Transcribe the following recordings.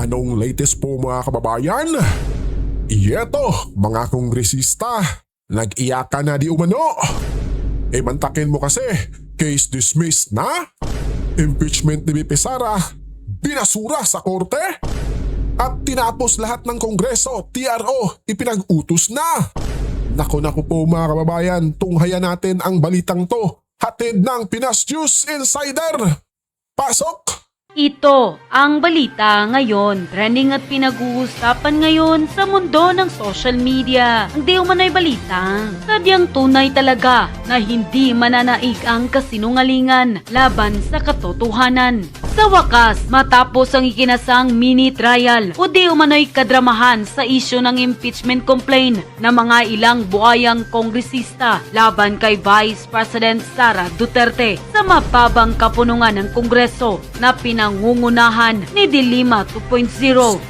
Anong latest po mga kababayan? Iyeto, mga kongresista, nag-iyakan na di umano. Mantakin mo kasi, case dismissed na? Impeachment ni VP Sara, binasura sa korte? At tinapos lahat ng kongreso, TRO, ipinag-utos na. Naku po mga kababayan, tunghayan natin ang balitang to. Hatid ng Pinas News Insider. Pasok! Ito ang balita ngayon. Trending at pinag-uusapan ngayon sa mundo ng social media. Ang di umano'y balita. Sadyang tunay talaga na hindi mananaig ang kasinungalingan laban sa katotohanan. Sa wakas, matapos ang ikinasang mini trial o di umano'y kadramahan sa isyu ng impeachment complaint ng mga ilang buhayang kongresista laban kay Vice President Sara Duterte sa mababang kapunungan ng Kongreso na pinangungunahan ni Dilima 2.0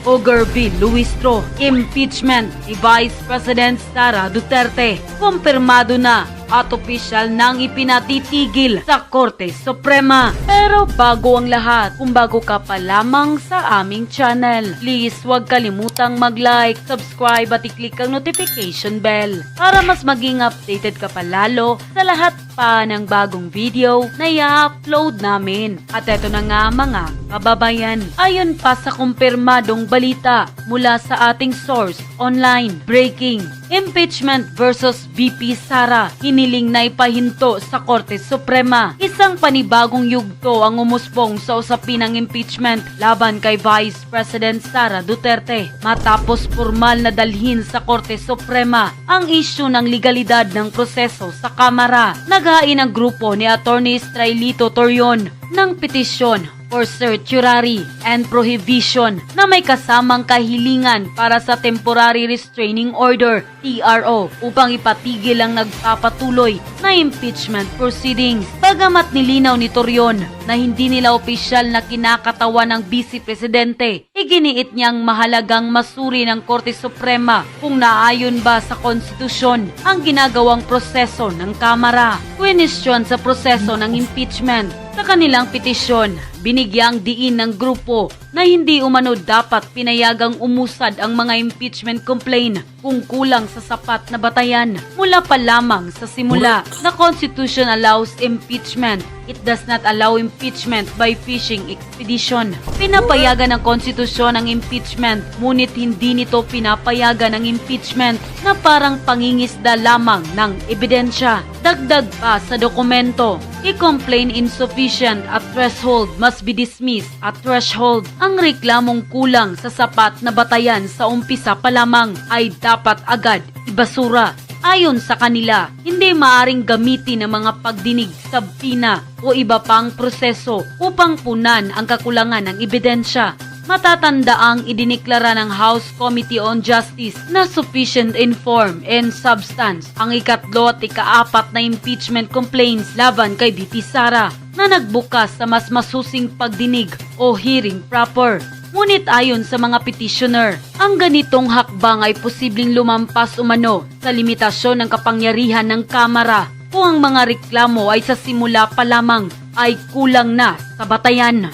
o Gerby Luistro. Impeachment ni Vice President Sara Duterte kumpirmado na at opisyal nang ipinatitigil sa Korte Suprema. Pero bago ang lahat, kung bago ka pa lamang sa aming channel, please huwag kalimutang mag-like, subscribe at i-click ang notification bell para mas maging updated ka pa lalo sa lahat pa ng bagong video na i-upload namin. At eto na nga mga kababayan, ayon pa sa kumpirmadong balita mula sa ating source online, breaking, impeachment versus VP Sara, hiniling na ipahinto sa Korte Suprema. Isang panibagong yugto ang umusbong sa usapin ng impeachment laban kay Vice President Sara Duterte matapos formal na dalhin sa Korte Suprema ang isyu ng legalidad ng proseso sa Kamara. Naghain ang grupo ni Attorney Estrailito Torion ng petisyon for certiorari and prohibition na may kasamang kahilingan para sa Temporary Restraining Order TRO upang ipatigil ang nagpapatuloy na impeachment proceedings. Bagamat nilinaw ni Torion na hindi nila opisyal na kinakatawan ng Vice Presidente, iginiit niyang mahalagang masuri ng Korte Suprema kung naayon ba sa konstitusyon ang ginagawang proseso ng Kamara. Kwenisyon sa proseso ng impeachment. Sa kanilang petisyon, binigyang diin ng grupo na hindi umano dapat pinayagang umusad ang mga impeachment complaint kung kulang sa sapat na batayan. Mula pa lamang sa simula, the Constitution allows impeachment. It does not allow impeachment by fishing expedition. Pinapayagan ng konstitusyon ang impeachment, ngunit hindi nito pinapayagan ang impeachment na parang pangingisda lamang ng ebidensya. Dagdag pa sa dokumento, i-complain insufficient at threshold must be dismissed at threshold. Ang reklamong kulang sa sapat na batayan sa umpisa pa lamang ay dapat agad ibasura. Ayon sa kanila, hindi maaring gamitin ang mga pagdinig sa subpoena o iba pang proseso upang punan ang kakulangan ng ebidensya. Matatandaang idiniklara ng House Committee on Justice na sufficient in form and substance ang ikatlo at ikaapat na impeachment complaints laban kay VP Sara na nagbukas sa mas masusing pagdinig o hearing proper. Ngunit ayon sa mga petitioner, ang ganitong hakbang ay posibleng lumampas umano sa limitasyon ng kapangyarihan ng Kamara kung ang mga reklamo ay sa simula pa lamang ay kulang na sa batayan.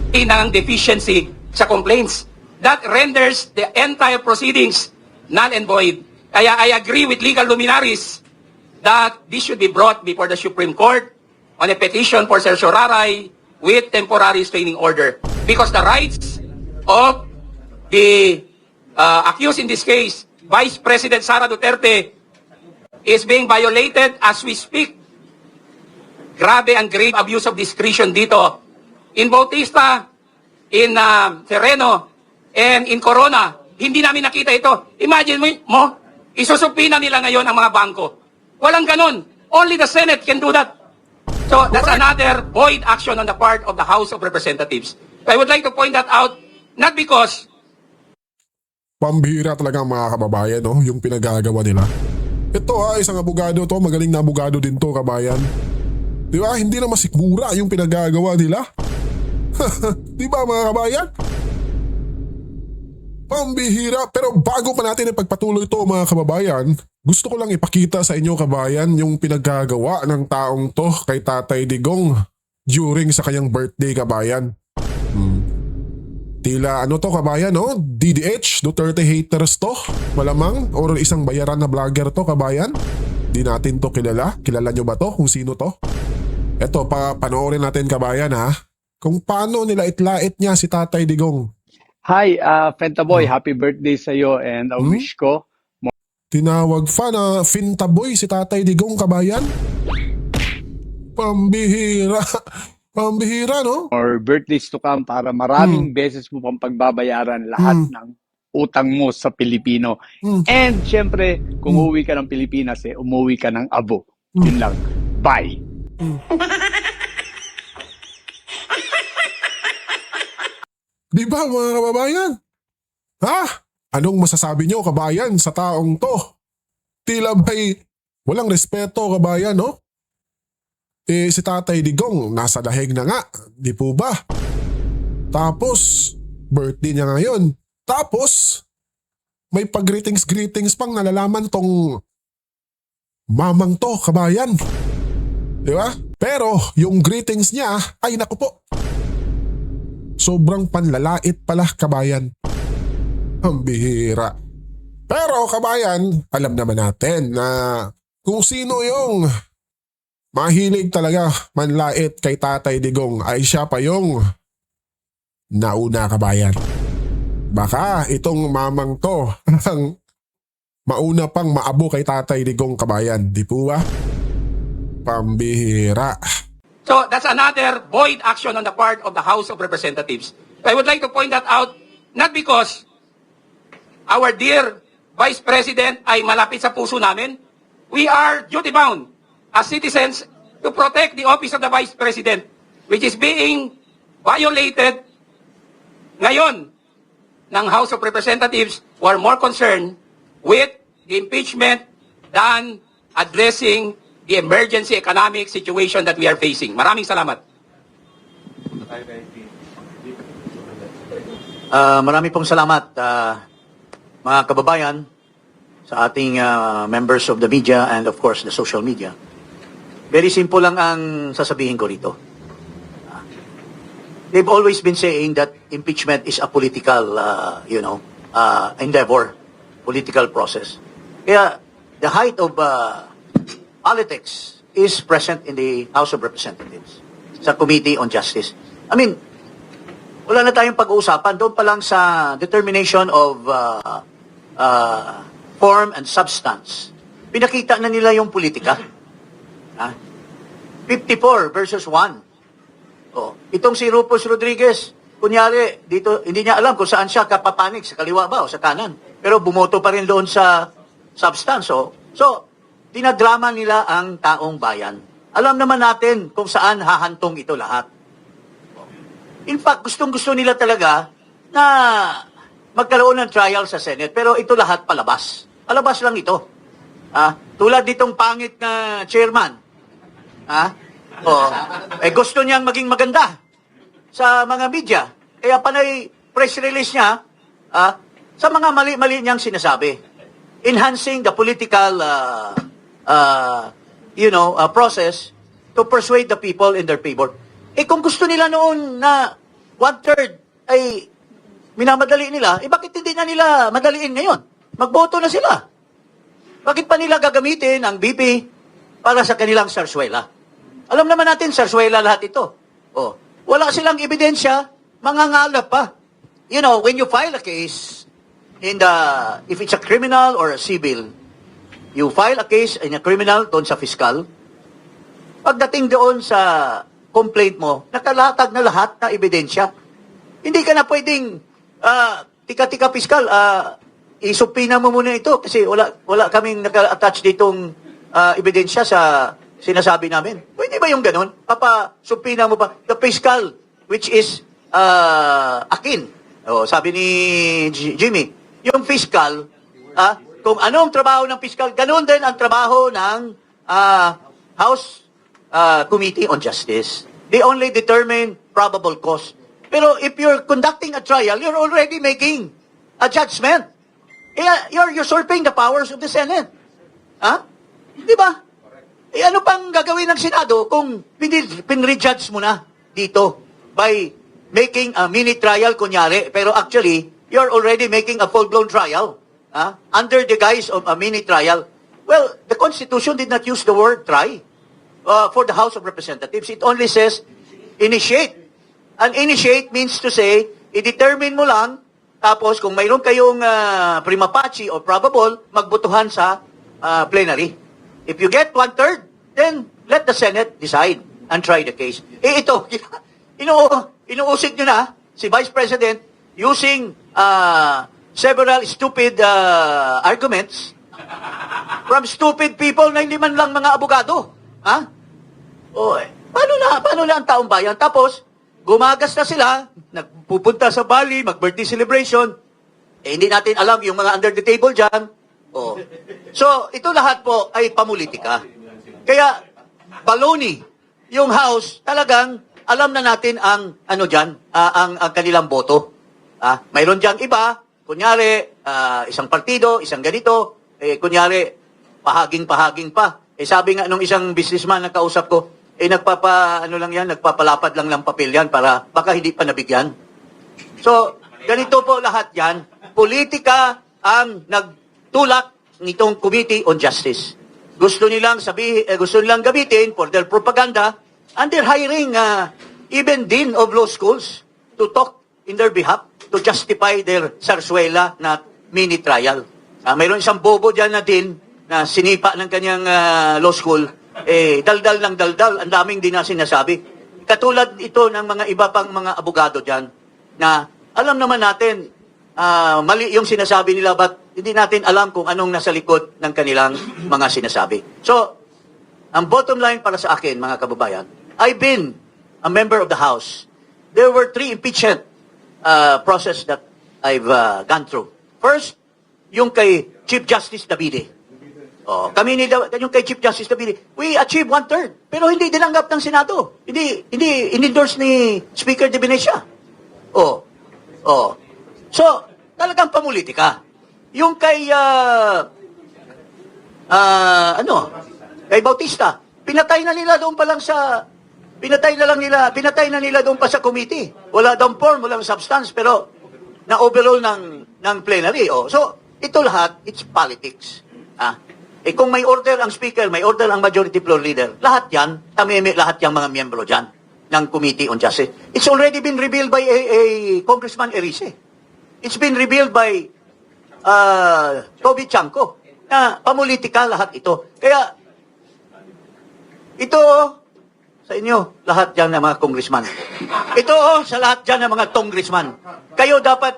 Ng deficiency sa complaints that renders the entire proceedings null and void. Kaya I agree with legal luminaries that this should be brought before the Supreme Court on a petition for certiorari with temporary restraining order because the rights of the accused in this case, Vice President Sara Duterte, is being violated as we speak. Grabe ang grave abuse of discretion dito. In Bautista, in Sereno, and in Corona, hindi namin nakita ito. Imagine mo, isusupina nila ngayon ang mga bangko. Walang ganun. Only the Senate can do that. So that's another void action on the part of the House of Representatives. I would like to point that out. Not because Pambihira talaga mga kababayan, no? Yung pinagagawa nila. Ito isang abogado to, magaling na abogado din to, kabayan. Di ba? Hindi na masikmura yung pinagagawa nila. Di ba mga kabayan? Pambihira. Pero bago pa natin ipagpatuloy ito mga kababayan, gusto ko lang ipakita sa inyo kabayan yung pinagagawa ng taong to kay Tatay Digong during sa kanyang birthday kabayan. Tila ano to kabayan, no? DDH, Duterte haters to. Malamang, or isang bayaran na vlogger to kabayan. Di natin to kilala. Kilala nyo ba to? Kung sino to? Eto, panoorin natin kabayan ha. Kung paano nila itlait niya si Tatay Digong. Hi, Fentaboy, happy birthday sa iyo and a wish ko Tinawag fa na Fintaboy si Tatay Digong kabayan. Pambihira. Pambihira, no? more birthdays to come para maraming beses mo pang pagbabayaran lahat ng utang mo sa Pilipino. And syempre, kung uuwi ka ng Pilipinas, umuwi ka ng abo. Yun lang. Bye! Di ba mga kababayan? Ha? Anong masasabi nyo kabayan sa taong to? Tila ba'y walang respeto kabayan, no? Si Tatay Digong nasa dahig na nga, di po ba? Tapos, birthday niya ngayon. Tapos, may pag-greetings pang nalalaman tong mamang to kabayan. Di ba? Pero yung greetings niya ay naku po. Sobrang panlalait pala kabayan. Ang bihira. Pero kabayan, alam naman natin na kung sino yung mahilig talaga manlait kay Tatay Digong ay siya pa yung nauna kabayan. Baka itong mamang to ang mauna pang maabo kay Tatay Digong kabayan. Di po ba? Pambihira. So that's another void action on the part of the House of Representatives. I would like to point that out, not because our dear Vice President ay malapit sa puso namin. We are duty-bound as citizens to protect the office of the Vice President, which is being violated ngayon ng House of Representatives who are more concerned with the impeachment than addressing the emergency economic situation that we are facing. Maraming salamat. Marami pong salamat, mga kababayan, sa ating members of the media and of course the social media. Very simple lang ang sasabihin ko rito. They've always been saying that impeachment is a political, endeavor, political process. Kaya the height of politics is present in the House of Representatives sa Committee on Justice. I mean, wala na tayong pag-uusapan. Doon pa lang sa determination of form and substance. Pinakita na nila yung politika. 54 versus 1. Oh, itong si Rufus Rodriguez, kunyari, dito, hindi niya alam kung saan siya kapapanig, sa kaliwa ba o sa kanan. Pero bumoto pa rin doon sa substance. Oh. So, dinadrama nila ang taong bayan. Alam naman natin kung saan hahantong ito lahat. In fact, gustong-gusto nila talaga na magkaroon ng trial sa Senate. Pero ito lahat palabas. Palabas lang ito. Tulad nitong pangit na chairman. Gusto niyang maging maganda sa mga media. Kaya panay press release niya sa mga mali-mali niyang sinasabi. Enhancing the political process to persuade the people in their favor. Kung gusto nila noon na 1/3 ay minamadali nila, bakit hindi na nila madaliin ngayon? Magboto na sila. Bakit pa nila gagamitin ang BP para sa kanilang sarswela? Alam naman natin, sarswela lahat ito. Wala silang ebidensya, mangangalap pa. You know, when you file a case, if it's a criminal or a civil, you file a case in a criminal doon sa fiscal, pagdating doon sa complaint mo, nakalatag na lahat na ebidensya. Hindi ka na pwedeng, tika-tika fiscal, isupina mo muna ito kasi wala kaming naka-attach ditong ebidensya sa sinasabi namin. Pwede ba yung ganun? Supina mo pa. The fiscal, which is akin. Sabi ni Jimmy, yung fiscal, kung anong trabaho ng fiscal, ganun din ang trabaho ng House Committee on Justice. They only determine probable cause. Pero if you're conducting a trial, you're already making a judgment. You're usurping the powers of the Senate. Di ba? Ano pang gagawin ng Senado kung pinrejudge mo na dito by making a mini trial, kunyari, pero actually, you're already making a full-blown trial under the guise of a mini trial. Well, the Constitution did not use the word try for the House of Representatives. It only says initiate. And initiate means to say, i-determine mo lang, tapos kung mayroon kayong prima facie or probable, magbutuhan sa plenary. If you get 1/3, then let the Senate decide and try the case. Ito, inuusig nyo na si Vice President using several stupid arguments from stupid people na hindi man lang mga abogado. Paano na ang taong bayan? Tapos, gumagas na sila, nagpupunta sa Bali, mag-birthday celebration, hindi natin alam yung mga under the table dyan. So, ito lahat po ay pamulitika. Kaya, baloney, yung House, talagang alam na natin ang ang kanilang boto. Mayroon dyan iba, kunyari, isang partido, isang ganito, kunyari, pahaging-pahaging pa. Sabi nga nung isang businessman na kausap ko, nagpapalapad lang ng papel yan para baka hindi pa nabigyan. So, ganito po lahat yan. Politika ang nagtulak nitong Committee on Justice. Gusto nilang gamitin for their propaganda, and they're hiring even dean of law schools to talk in their behalf to justify their sarsuela na mini trial. Mayroon isang bobo dyan na din na sinipa ng kanyang law school, daldal ng daldal, ang daming din na sinasabi. Katulad ito ng mga iba pang mga abogado dyan na alam naman natin mali yung sinasabi nila, but hindi natin alam kung anong nasa likod ng kanilang mga sinasabi. So, ang bottom line para sa akin, mga kababayan, I've been a member of the House. There were 3 impeachment process that I've gone through. First, yung kay Chief Justice Davide. Yung kay Chief Justice Davide, we achieved 1/3, pero hindi dinanggap ng Senado. Hindi in-endorse ni Speaker De Venecia. So, talagang pamulitika. Yung kay kay Bautista, pinatay na nila doon pa sa committee. Wala daw form, walang substance, pero na-overall ng plenary. So, ito lahat, it's politics. Kung may order ang speaker, may order ang majority floor leader, lahat yan, lahat yung mga miyembro dyan ng Committee on Justice. It's already been revealed by a Congressman Erice. It's been revealed by Toby Chanco na pamulitika lahat ito. Kaya, ito sa inyo, lahat dyan ng mga congressman. Ito sa lahat dyan ng mga congressman. Kayo dapat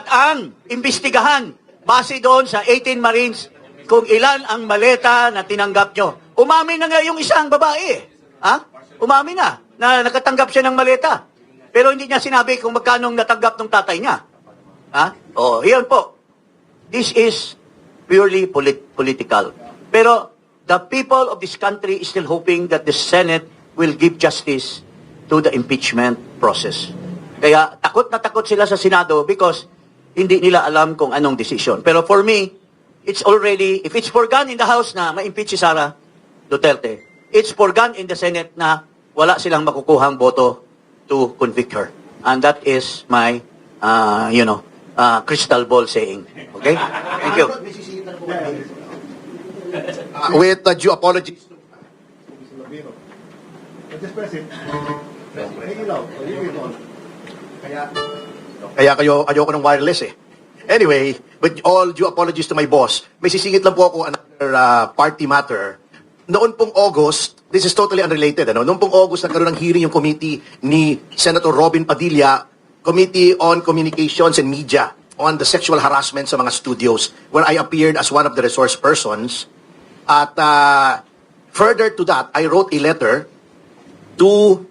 ang imbestigahan base doon sa 18 Marines kung ilan ang maleta na tinanggap nyo. Umamin na nga yung isang babae. Umamin na nakatanggap siya ng maleta. Pero hindi niya sinabi kung magkano natanggap ng tatay niya. Yan po. This is purely political. Pero the people of this country is still hoping that the Senate will give justice to the impeachment process. Kaya takot na takot sila sa Senado because hindi nila alam kung anong decision. Pero for me, it's already, if it's forgone in the House na ma-impeach si Sara Duterte, it's forgone in the Senate na wala silang makukuhang boto to convict her. And that is my, crystal ball saying. Okay? Thank you. With due apologies. Kaya ayoko ng wireless eh. Anyway, with all due apologies to my boss, may sisingit lang po ako another party matter. Noon pong August, this is totally unrelated. Noon pong August, nagkaroon ng hearing yung committee ni Senator Robin Padilla, Committee on Communications and Media, on the sexual harassment sa mga studios, where I appeared as one of the resource persons. At further to that, I wrote a letter to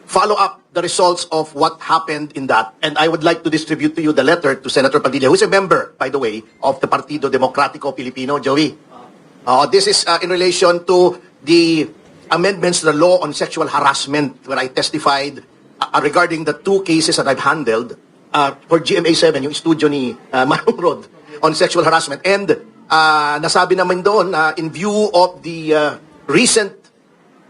follow up the results of what happened in that. And I would like to distribute to you the letter to Senator Padilla, who is a member, by the way, of the Partido Demokratiko Pilipino, Joey. This is in relation to the amendments to the law on sexual harassment, where I testified regarding the 2 cases that I've handled for GMA7, yung studio ni Manong Rod, on sexual harassment. And nasabi naman doon, in view of the recent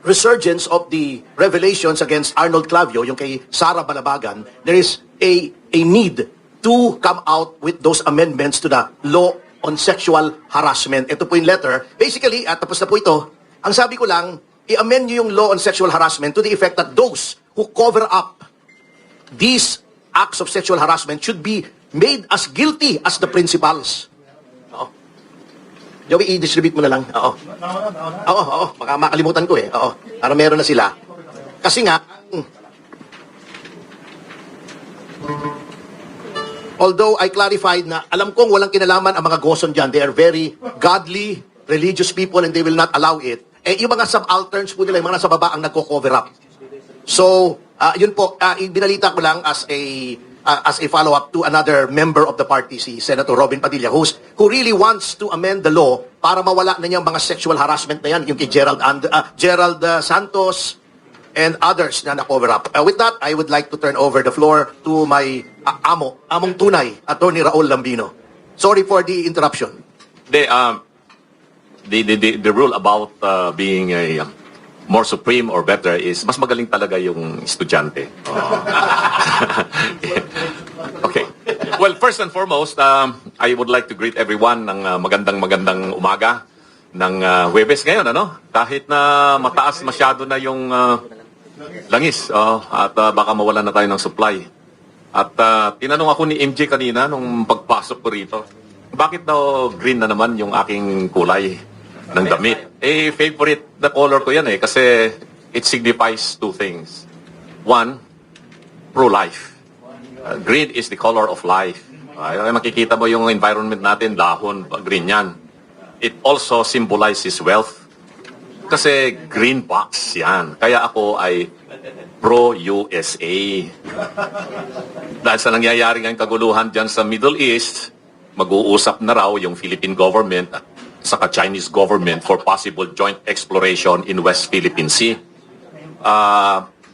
resurgence of the revelations against Arnold Clavio, yung kay Sara Balabagan, there is a need to come out with those amendments to the law on sexual harassment. Ito po yung letter. Basically, at tapos na po ito, ang sabi ko lang, i-amend nyo yung law on sexual harassment to the effect that those who cover up these acts of sexual harassment should be made as guilty as the principals. Oo. Joey, i-distribute mo na lang. Oo. Oo. Baka makalimutan ko eh. Oo. Para meron na sila. Kasi nga, although I clarified na alam kong walang kinalaman ang mga goson dyan, they are very godly, religious people and they will not allow it. Eh, yung mga subalterns po nila, yung mga nasa baba ang nagko-cover up. So, yun po, binalita ko lang as a follow-up to another member of the party, si Senator Robin Padilla, who really wants to amend the law para mawala na niyang mga sexual harassment na yan, yung kay Gerald Santos and others na na-cover up. With that, I would like to turn over the floor to my among tunay, Attorney Raul Lambino. Sorry for the interruption. The rule about being a more supreme or better is mas magaling talaga yung estudyante. Okay. Well, first and foremost, I would like to greet everyone ng magandang umaga ng Huwebes ngayon, ano? Kahit na mataas masyado na yung langis, at baka mawalan na tayo ng supply. At tinanong ako ni MJ kanina nung pagpasok ko rito, bakit daw green na naman yung aking kulay ng damit? Eh, favorite na color ko yan eh, kasi it signifies two things. One, pro-life. Green is the color of life. Makikita mo yung environment natin, dahon, green yan. It also symbolizes wealth. Kasi green box yan. Kaya ako ay pro-USA. Dahil sa nangyayari ngayong kaguluhan dyan sa Middle East, mag-uusap na raw yung Philippine government at saka Chinese government for possible joint exploration in West Philippine Sea.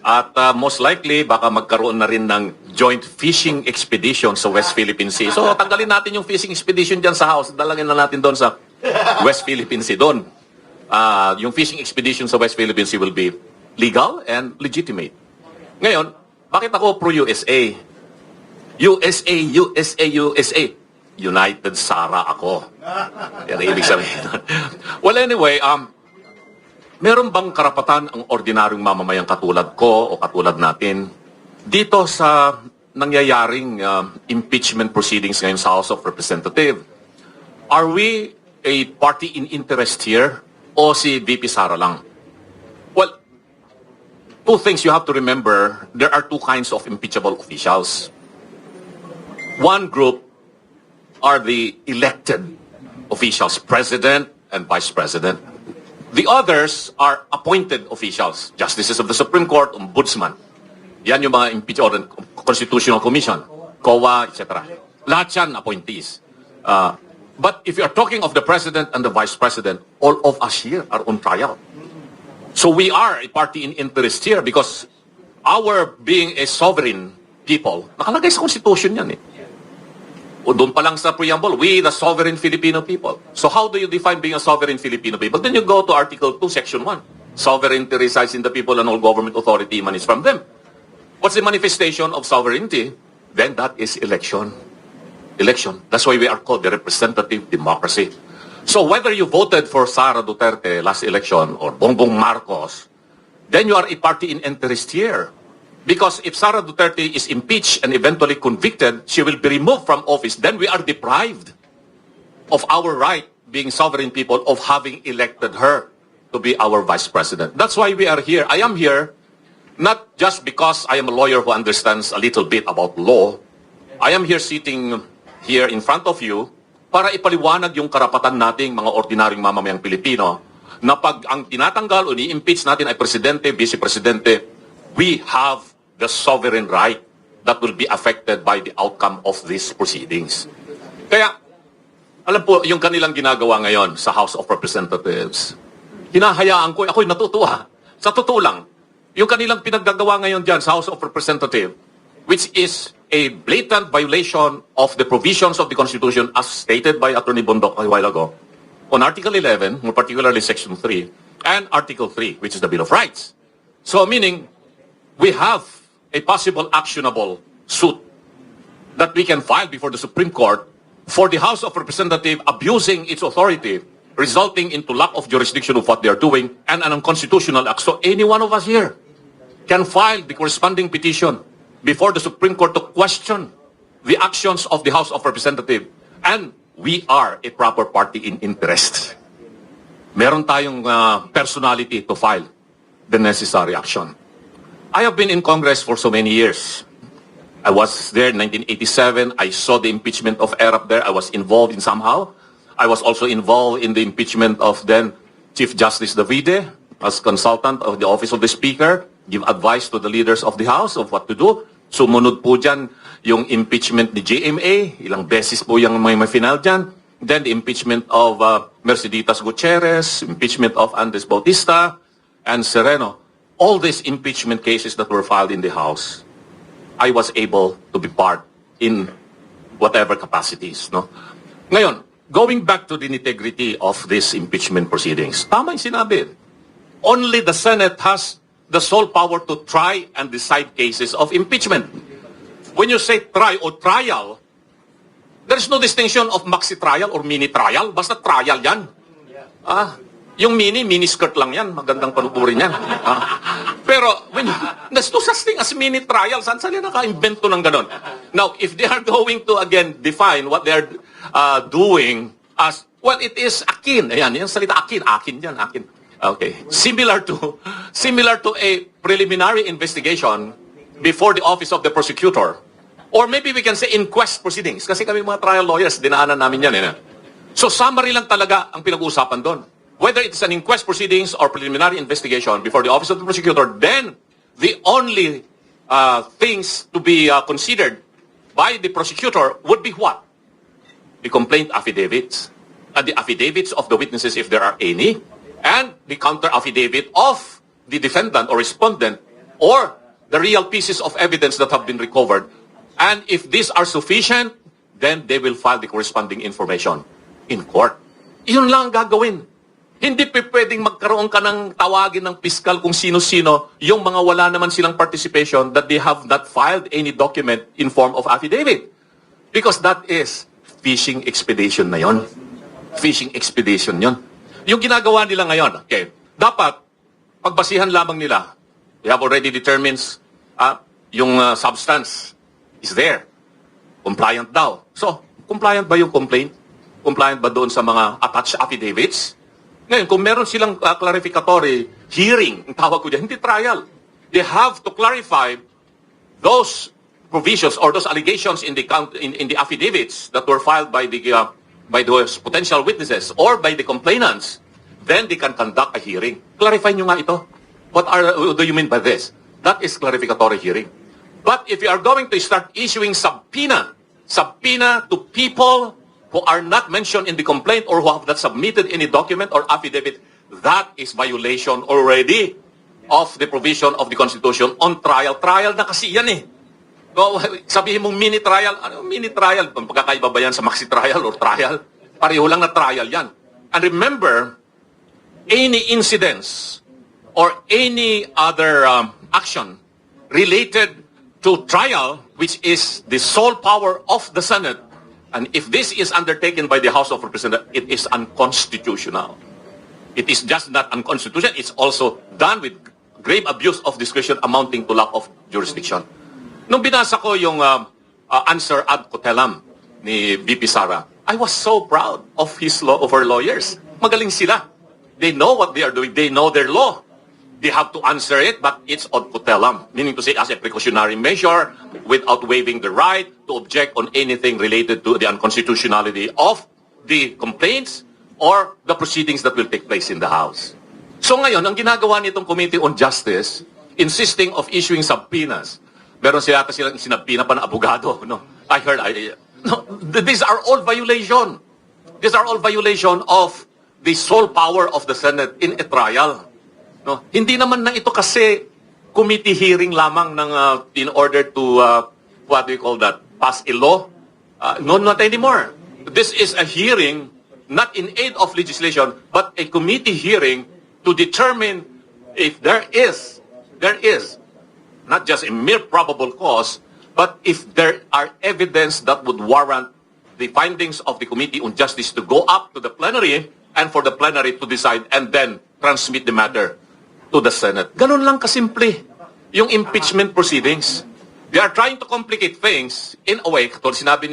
At most likely, baka magkaroon na rin ng joint fishing expedition sa West Philippine Sea. So, tanggalin natin yung fishing expedition dyan sa house. Dalangin na natin doon sa West Philippine Sea. Doon, yung fishing expedition sa West Philippine Sea will be legal and legitimate. Ngayon, bakit ako pro-USA? USA. United Sara ako. Yan ang ibig sabihin. Well, anyway, meron bang karapatan ang ordinaryong mamamayang katulad ko o katulad natin dito sa nangyayaring impeachment proceedings ngayon sa House of Representatives? Are we a party in interest here o si VP Sara lang? Well, two things you have to remember. There are two kinds of impeachable officials. One group are the elected officials, president and vice president. The others are appointed officials, justices of the Supreme Court, ombudsman. Yan yung mga impeachment Constitutional Commission, COA, etc. Lahat yan appointees. But if you are talking of the president and the vice president, all of us here are on trial. So we are a party in interest here because our being a sovereign people, nakalagay sa Constitution yan eh. O doon pa lang sa preamble, we the sovereign Filipino people. So how do you define being a sovereign Filipino people? Then you go to Article 2, Section 1. Sovereignty resides in the people and all government authority emanates from them. What's the manifestation of sovereignty? Then that is election. Election. That's why we are called the representative democracy. So whether you voted for Sara Duterte last election or Bongbong Marcos, then you are a party in interest here. Because if Sara Duterte is impeached and eventually convicted, she will be removed from office. Then we are deprived of our right, being sovereign people, of having elected her to be our vice president. That's why we are here. I am here not just because I am a lawyer who understands a little bit about law. I am here sitting here in front of you para ipaliwanag yung karapatan nating mga ordinaryong mamamayang Pilipino na pag ang tinatanggal o ni-impeach natin ay presidente, vice-presidente, we have the sovereign right that will be affected by the outcome of these proceedings. Kaya, alam po, yung kanilang ginagawa ngayon sa House of Representatives, hinahayaan ko, ako'y natutuwa. Sa totoo lang, yung kanilang pinaggagawa ngayon dyan sa House of Representatives, which is a blatant violation of the provisions of the Constitution as stated by Attorney Bondok a while ago, on Article 11, more particularly Section 3, and Article 3, which is the Bill of Rights. So meaning, we have a possible actionable suit that we can file before the Supreme Court for the House of Representatives abusing its authority, resulting into lack of jurisdiction of what they are doing and an unconstitutional act. So any one of us here can file the corresponding petition before the Supreme Court to question the actions of the House of Representatives. And we are a proper party in interest. Meron tayong personality to file the necessary action. I have been in Congress for so many years. I was there in 1987. I saw the impeachment of Erap there. I was involved in somehow. I was also involved in the impeachment of then Chief Justice Davide as consultant of the Office of the Speaker, give advice to the leaders of the House of what to do. Sumunod po dyan yung impeachment ni GMA. Ilang beses po yung may final dyan. Then the impeachment of Merceditas Gutierrez, impeachment of Andres Bautista, and Sereno. All these impeachment cases that were filed in the House, I was able to be part in whatever capacities. No? Ngayon, going back to the integrity of these impeachment proceedings, tama yung sinabi. Only the Senate has the sole power to try and decide cases of impeachment. When you say try or trial, there is no distinction of maxi trial or mini trial. Basta trial yan. Yung mini skirt lang yan. Magandang panupurin yan. Pero, there's no such thing as mini trial. Saan sila naka-invento ng ganon? Now, if they are going to, again, define what they are doing as, well, it is akin. Ayan, yung salita akin. Akin yan, akin. Okay. Similar to a preliminary investigation before the office of the prosecutor. Or maybe we can say inquest proceedings. Kasi kami mga trial lawyers, dinaanan namin yan. So summary lang talaga ang pinag-uusapan doon. Whether it's an inquest proceedings or preliminary investigation before the office of the prosecutor, then the only things to be considered by the prosecutor would be what? The complaint affidavits, and the affidavits of the witnesses if there are any, and the counter affidavit of the defendant or respondent, or the real pieces of evidence that have been recovered. And if these are sufficient, then they will file the corresponding information in court. Yun lang ang gagawin. Hindi pwedeng magkaroon ka ng tawagin ng piskal kung sino-sino yung mga wala naman silang participation that they have not filed any document in form of affidavit. Because that is fishing expedition na yon. Fishing expedition yon. Yung ginagawa nila ngayon, okay, dapat pagbasihan lamang nila. They have already determined yung substance is there. Compliant daw. So, compliant ba yung complaint? Compliant ba doon sa mga attached affidavits? Ngayon, kung meron silang clarificatory hearing, ang tawag ko dyan, hindi trial. They have to clarify those provisions or those allegations in the affidavits that were filed by those potential witnesses or by the complainants. Then they can conduct a hearing. Clarify nyo nga ito. What do you mean by this? That is clarificatory hearing. But if you are going to start issuing subpoena to people who are not mentioned in the complaint or who have not submitted any document or affidavit, that is violation already of the provision of the Constitution on trial. Trial na kasi yan eh. No, sabihin mong mini trial, ano mini trial? Pagkakaiba ba yan sa maxi trial or trial? Pareho lang na trial yan. And remember, any incidents or any other action related to trial, which is the sole power of the Senate, and if this is undertaken by the House of Representatives, it is unconstitutional. It is just not unconstitutional, it's also done with grave abuse of discretion amounting to lack of jurisdiction. Nung binasa ko yung answer ad cotellam ni VP Sara, I was so proud of her lawyers. Magaling sila. They know what they are doing. They know their law. They have to answer it, but it's ad cotellam, meaning to say as a precautionary measure without waiving the right to object on anything related to the unconstitutionality of the complaints or the proceedings that will take place in the House. So ngayon, ang ginagawa nitong Committee on Justice, insisting of issuing subpoenas. Meron silang sinabpina pa ng abogado. No? These are all violation. These are all violation of the sole power of the Senate in a trial. No, hindi naman na ito kasi committee hearing lamang ng in order to what do you call that, pass a law. No, not anymore. This is a hearing not in aid of legislation but a committee hearing to determine if there is not just a mere probable cause, but if there are evidence that would warrant the findings of the Committee on Justice to go up to the plenary and for the plenary to decide and then transmit the matter to the Senate. Ganun lang kasimple yung impeachment proceedings. They are trying to complicate things in a way, katulad sinabi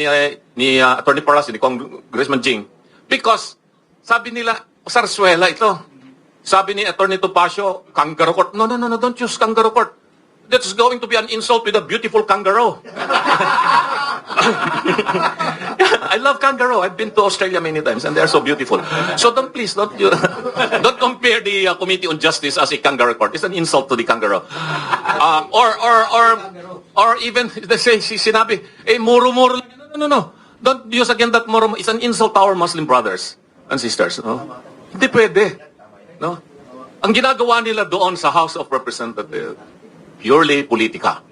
ni Attorney Parasin, ni Congressman Jing, because sabi nila, Sarsuela ito. Sabi ni Attorney Topacio, kangaroo court. No, don't use kangaroo court. That's going to be an insult with a beautiful kangaroo. I love kangaroo. I've been to Australia many times and they're so beautiful. So don't compare the Committee on Justice as a kangaroo court. It's an insult to the kangaroo. Or even they say sinabi, muro-muro lang. No. Don't use again that muro. It's an insult to our Muslim brothers and sisters. No? Hindi pwede. No? Ang ginagawa nila doon sa House of Representatives, purely politika.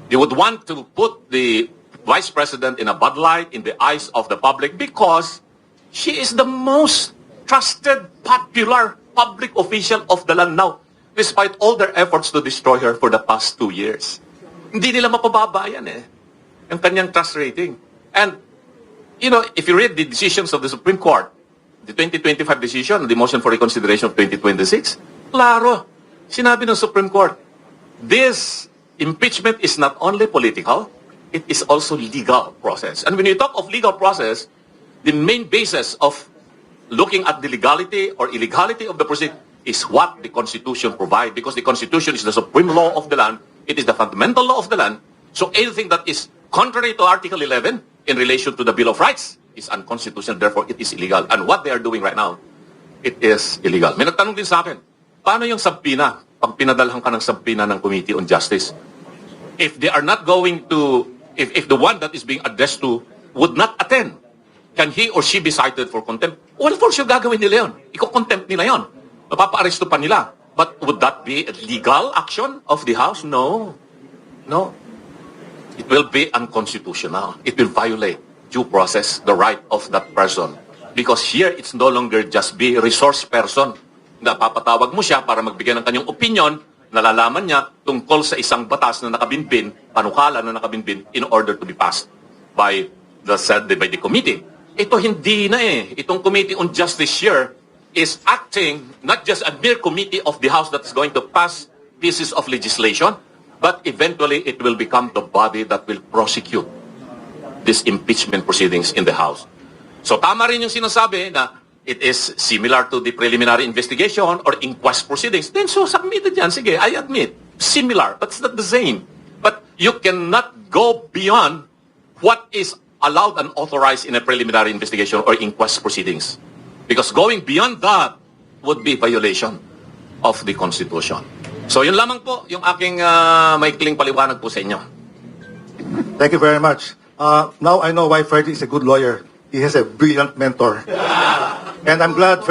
They would want to put the Vice President in a bad light in the eyes of the public because she is the most trusted, popular public official of the land now, despite all their efforts to destroy her for the past 2 years. Hindi nila mapababa yan ang kanyang trust rating. And, if you read the decisions of the Supreme Court, the 2025 decision, the motion for reconsideration of 2026, klaro, sinabi ng Supreme Court, this impeachment is not only political, it is also legal process. And when you talk of legal process, the main basis of looking at the legality or illegality of the proceeding is what the Constitution provides, because the Constitution is the supreme law of the land, it is the fundamental law of the land, so anything that is contrary to Article 11 in relation to the Bill of Rights is unconstitutional, therefore it is illegal. And what they are doing right now, it is illegal. May nagtanong din sa akin, paano yung sabpina, pag pinadalhan ka ng sabpina ng Committee on Justice? If they are not going to, if the one that is being addressed to would not attend, can he or she be cited for contempt? Well, for sure gagawin nila yun. Iko-contempt nila yun. Mapapa-aresto pa nila. But would that be a legal action of the House? No. It will be unconstitutional. It will violate due process, the right of that person. Because here, it's no longer just be resource person. Napapatawag mo siya para magbigay ng kanyang opinion, nalalaman niya tungkol sa isang batas na nakabinbin, panukala na nakabinbin, in order to be passed by the committee. Ito hindi na Itong Committee on Justice here is acting not just a mere committee of the House that's going to pass pieces of legislation, but eventually it will become the body that will prosecute these impeachment proceedings in the House. So tama rin yung sinasabi na it is similar to the preliminary investigation or inquest proceedings. Then so submitted yan. Sige, I admit, similar, but it's not the same. But you cannot go beyond what is allowed and authorized in a preliminary investigation or inquest proceedings. Because going beyond that would be violation of the Constitution. So yun lamang po yung aking maikling paliwanag po sa inyo. Thank you very much. Now I know why Freddie is a good lawyer. He has a brilliant mentor. And I'm glad,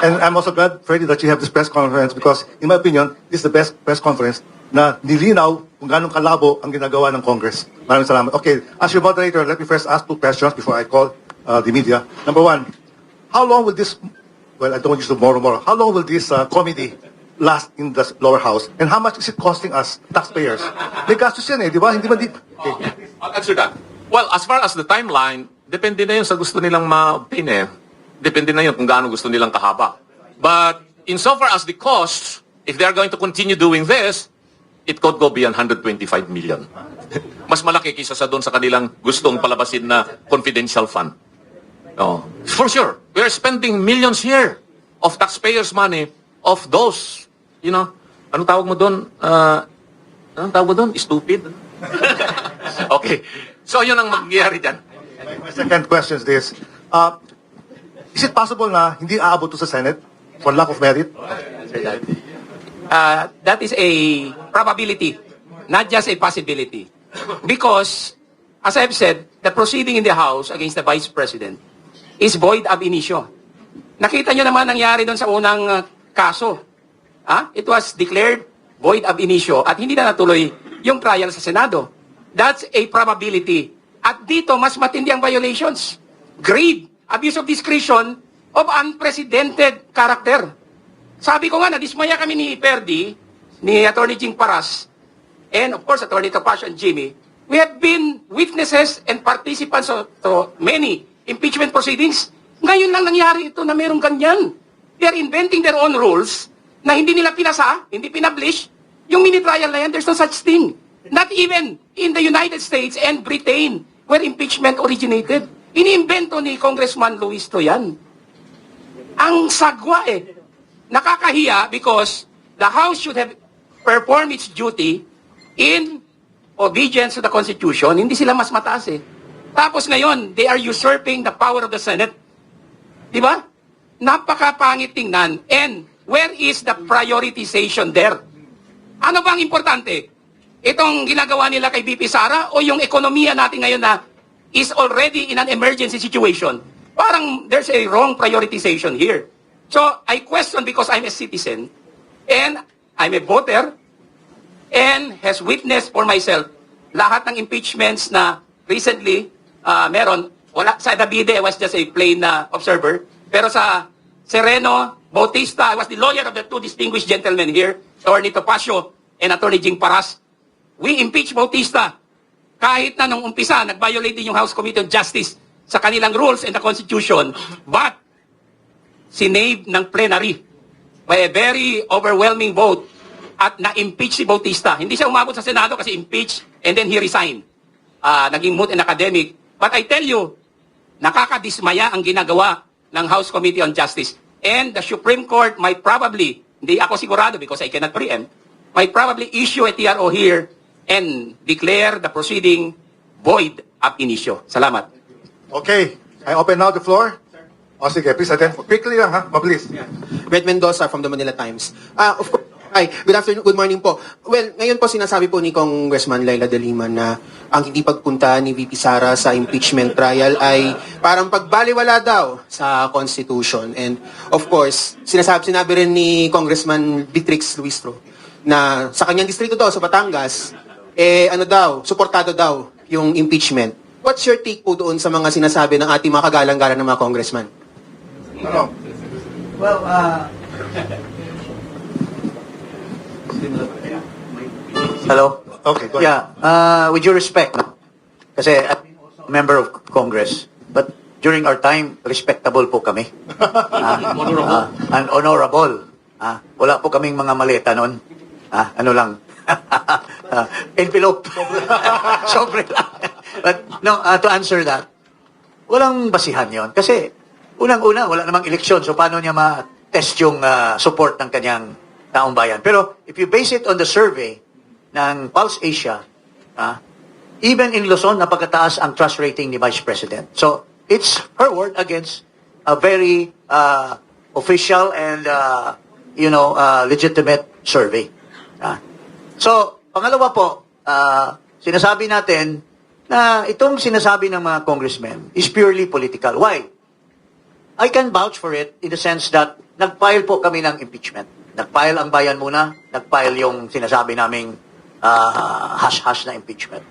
and I'm also glad, Freddie, that you have this press conference because, in my opinion, this is the best press conference na nilinaw kung ganong kalabo ang ginagawa ng Congress. Maraming salamat. Okay, as your moderator, let me first ask 2 questions before I call the media. Number 1, how long will this, well, I don't want to use the more, how long will this committee last in the lower house? And how much is it costing us, taxpayers? May gastos yan di ba? Hindi ba okay. I'll answer that. Well, as far as the timeline, depende na yun sa gusto nilang ma-obtain Depende na yun kung gaano gusto nilang kahaba. But insofar as the costs, if they are going to continue doing this, it could go beyond 125 million. Mas malaki kaysa sa doon sa kanilang gustong palabasin na confidential fund. For sure. We are spending millions here of taxpayers' money of those, anong tawag mo doon? Stupid? Okay. So, yun ang mangyayari dyan. My second question is this. Is it possible na hindi aabot to sa Senate for lack of merit? That is a probability, not just a possibility. Because, as I've said, the proceeding in the House against the Vice President is void ab initio. Nakita nyo naman nangyari doon sa unang kaso. It was declared void ab initio at hindi na natuloy yung trial sa Senado. That's a probability. At dito, mas matindi ang violations. Grave, abuse of discretion of unprecedented character. Sabi ko nga, nadismaya kami ni Perdi, ni Attorney Jing Paras, and of course, Attorney Topacio and Jimmy. We have been witnesses and participants to many impeachment proceedings. Ngayon lang nangyari ito na merong ganyan. They are inventing their own rules na hindi nila pinasa, hindi pinablish. Yung mini-trial na yan, there's no such thing. Not even in the United States and Britain where impeachment originated. Iniimbento ni Congressman Luis to yan. Ang sagwa nakakahiya because the House should have performed its duty in obedience to the Constitution. Hindi sila mas mataas Tapos ngayon, they are usurping the power of the Senate. Di ba? Napakapangit tingnan. And where is the prioritization there? Ano bang importante? Itong ginagawa nila kay VP Sara o yung ekonomiya natin ngayon na is already in an emergency situation? Parang there's a wrong prioritization here. So, I question because I'm a citizen and I'm a voter and has witnessed for myself lahat ng impeachments na recently meron. Wala, sa Davide, I was just a plain observer. Pero sa Sereno, Bautista, I was the lawyer of the two distinguished gentlemen here, Attorney Topacio and Attorney Jing Paras. We impeached Bautista. Kahit na nung umpisa, nag-violate din yung House Committee on Justice sa kanilang rules and the Constitution. But, sinave ng plenary by a very overwhelming vote at na-impeach si Bautista. Hindi siya umabot sa Senado kasi impeach and then he resigned. Naging moot and academic. But I tell you, nakakadismaya ang ginagawa ng House Committee on Justice. And the Supreme Court might probably, hindi ako sigurado because I cannot preempt, might probably issue a TRO here and declare the proceeding void ab initio. Salamat. Okay, I open now the floor. O sige, please attend. Quickly lang ha, mabilis. Red Mendoza from the Manila Times. Of course, hi, good afternoon, good morning po. Well, ngayon po sinasabi po ni Congressman Laila De Lima na ang hindi pagpunta ni VP Sara sa impeachment trial ay parang pagbaliwala daw sa Constitution. And of course, sinabi rin ni Congressman Beatrix Luistro na sa kanyang distrito daw sa Batangas, suportado daw yung impeachment. What's your take po doon sa mga sinasabi ng ating mga kagalang-galang ng mga congressman? Ano? Well, hello? Okay, go ahead. Yeah, with due respect, no? Kasi I'm also a member of Congress, but during our time, respectable po kami. And honorable. Wala po kaming mga maleta noon. Ano lang. Envelope. Sobre lang. But no, to answer that, walang basihan yon. Kasi unang-una, wala namang eleksyon. So paano niya ma-test yung support ng kanyang taong bayan? Pero if you base it on the survey ng Pulse Asia, even in Luzon, napakataas ang trust rating ni Vice President. So it's her word against a very official and legitimate survey. So, pangalawa po, sinasabi natin na itong sinasabi ng mga congressmen is purely political. Why? I can vouch for it in the sense that nag-file po kami ng impeachment. Nag-file ang bayan muna, nag-file yung sinasabi naming hash-hash na impeachment.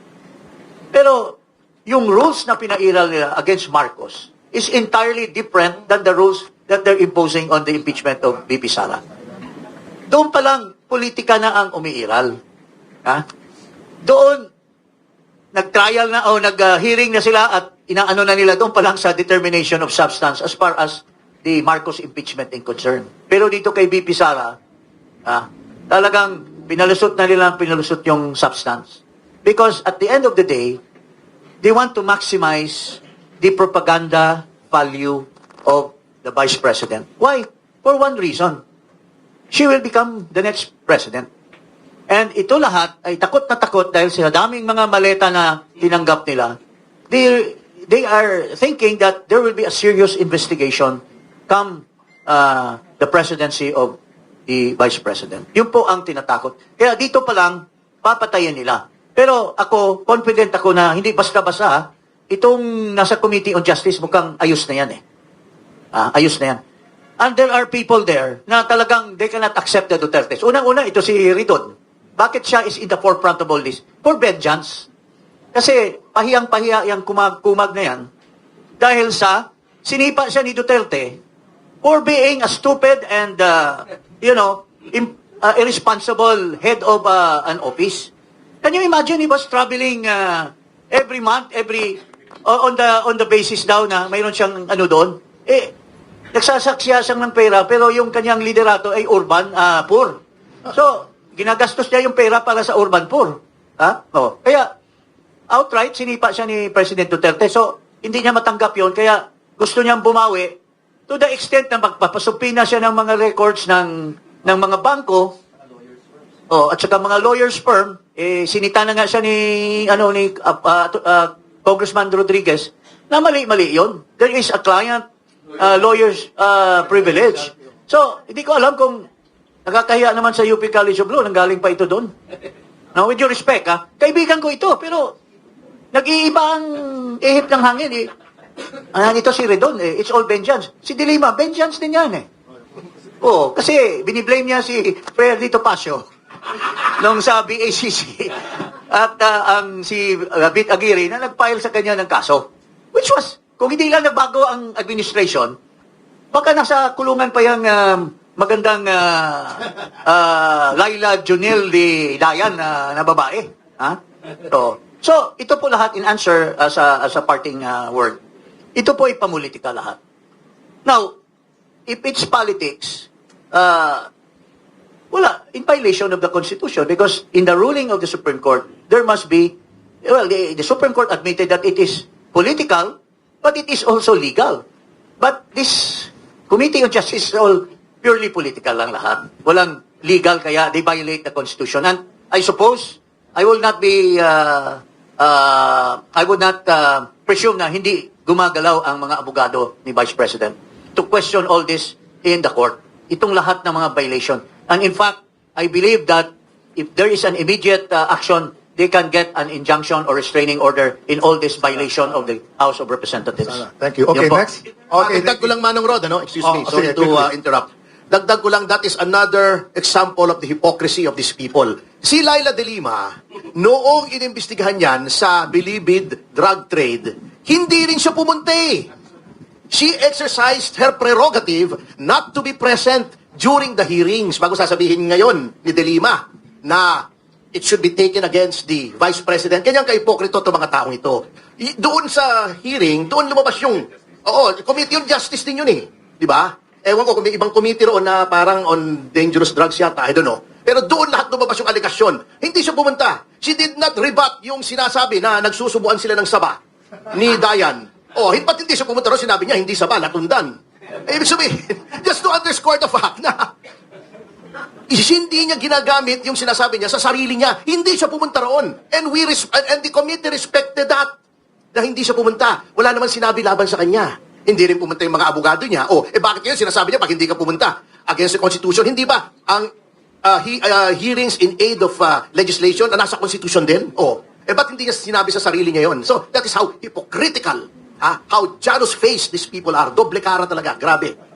Pero yung rules na pinairal nila against Marcos is entirely different than the rules that they're imposing on the impeachment of VP Sara. Doon pa lang, politika na ang umiiral. Doon, nag-trial na o nag-hearing na sila at inaano na nila doon pa lang sa determination of substance as far as the Marcos impeachment in concern. Pero dito kay VP Sara, talagang pinalusot yung substance. Because at the end of the day, they want to maximize the propaganda value of the Vice President. Why? For one reason. She will become the next president. And ito lahat ay takot na takot dahil sa daming mga maleta na tinanggap nila. They are thinking that there will be a serious investigation come the presidency of the Vice President. Yun po ang tinatakot. Kaya dito pa lang, papatayin nila. Pero ako, confident ako na hindi basta-basta, itong nasa Committee on Justice mukhang ayos na yan ayos na yan. And there are people there na talagang they cannot accept the Dutertes. Unang-una, ito si Ridon. Bakit siya is in the forefront of all this? For vengeance. Kasi pahiyang-pahiya yung kumag na yan dahil sa sinipa siya ni Duterte for being a stupid and irresponsible head of an office. Can you imagine he was traveling every month, on the basis daw na mayroon siyang doon? Nagsasaksya siyang ng pera pero yung kanyang liderato ay urban poor. So, ginagastos niya yung pera para sa urban poor. Kaya, outright, sinipa siya ni President Duterte. So, hindi niya matanggap yon. Kaya, gusto niyang bumawi to the extent na magpapasupina siya ng mga records ng mga bangko at saka mga lawyers firm. Sinita na nga siya ni Congressman Rodriguez na mali-mali yon. There is a client lawyer's privilege. So, hindi ko alam kung nakakahiya naman sa UP College of Law, nanggaling pa ito doon. Now, with due respect, kaibigan ko ito, pero nag-iiba ang ihip ng hangin. Ito si Redon, it's all vengeance. Si De Lima, vengeance din yan kasi biniblame niya si Fredito Pasio nung sa BACC at si Bit Aguirre na nag-file sa kanya ng kaso. Which was, kung hindi lang nagbago ang administration, baka nasa kulungan pa yung magandang Laila Junil de Dayan na babae. So, ito po lahat in answer as a parting word. Ito po ay pamulitika lahat. Now, if it's politics, in violation of the Constitution, because in the ruling of the Supreme Court, there must be, the Supreme Court admitted that it is political, but it is also legal. But this Committee on Justice is all purely political lang lahat. Walang legal, kaya they violate the Constitution. And I suppose, I will not be, I would not presume na hindi gumagalaw ang mga abogado ni Vice President to question all this in the court. Itong lahat ng mga violation. And in fact, I believe that if there is an immediate action, they can get an injunction or restraining order in all this violation of the House of Representatives. Thank you. Okay, Yun po. next. Okay, dagdag ko lang Manong Rod, Excuse me, sorry sige, to interrupt. Dagdag ko lang, that is another example of the hypocrisy of these people. Si Laila de Lima, noong inimbestigahan yan sa bilibid drug trade, hindi rin siya pumunta She exercised her prerogative not to be present during the hearings. Bago sasabihin ngayon ni de Lima na it should be taken against the Vice President. Kanyang ka-hipokrito itong mga taong ito. Doon sa hearing, doon lumabas yung, Committee on Justice din yun Di ba? Ewan ko kung may ibang committee roon na parang on dangerous drugs yata, I don't know. Pero doon lahat lumabas yung aligasyon. Hindi siya pumunta. She did not rebut yung sinasabi na nagsusubuan sila ng saba ni Dayan. Ba't hindi siya pumunta roon? Sinabi niya, hindi saba, latundan. Ibig sabihin, just to underscore the fact na hindi niya ginagamit yung sinasabi niya sa sarili niya. Hindi siya pumunta roon. And the committee respected that. Na hindi siya pumunta. Wala naman sinabi laban sa kanya. Hindi rin pumunta yung mga abogado niya. Bakit yun? Sinasabi niya, pag hindi ka pumunta against the Constitution, hindi ba? Ang hearings in aid of legislation na nasa Constitution din? Ba't hindi niya sinabi sa sarili niya yun? So, that is how hypocritical, how Janus-faced these people are. Doble cara talaga. Grabe.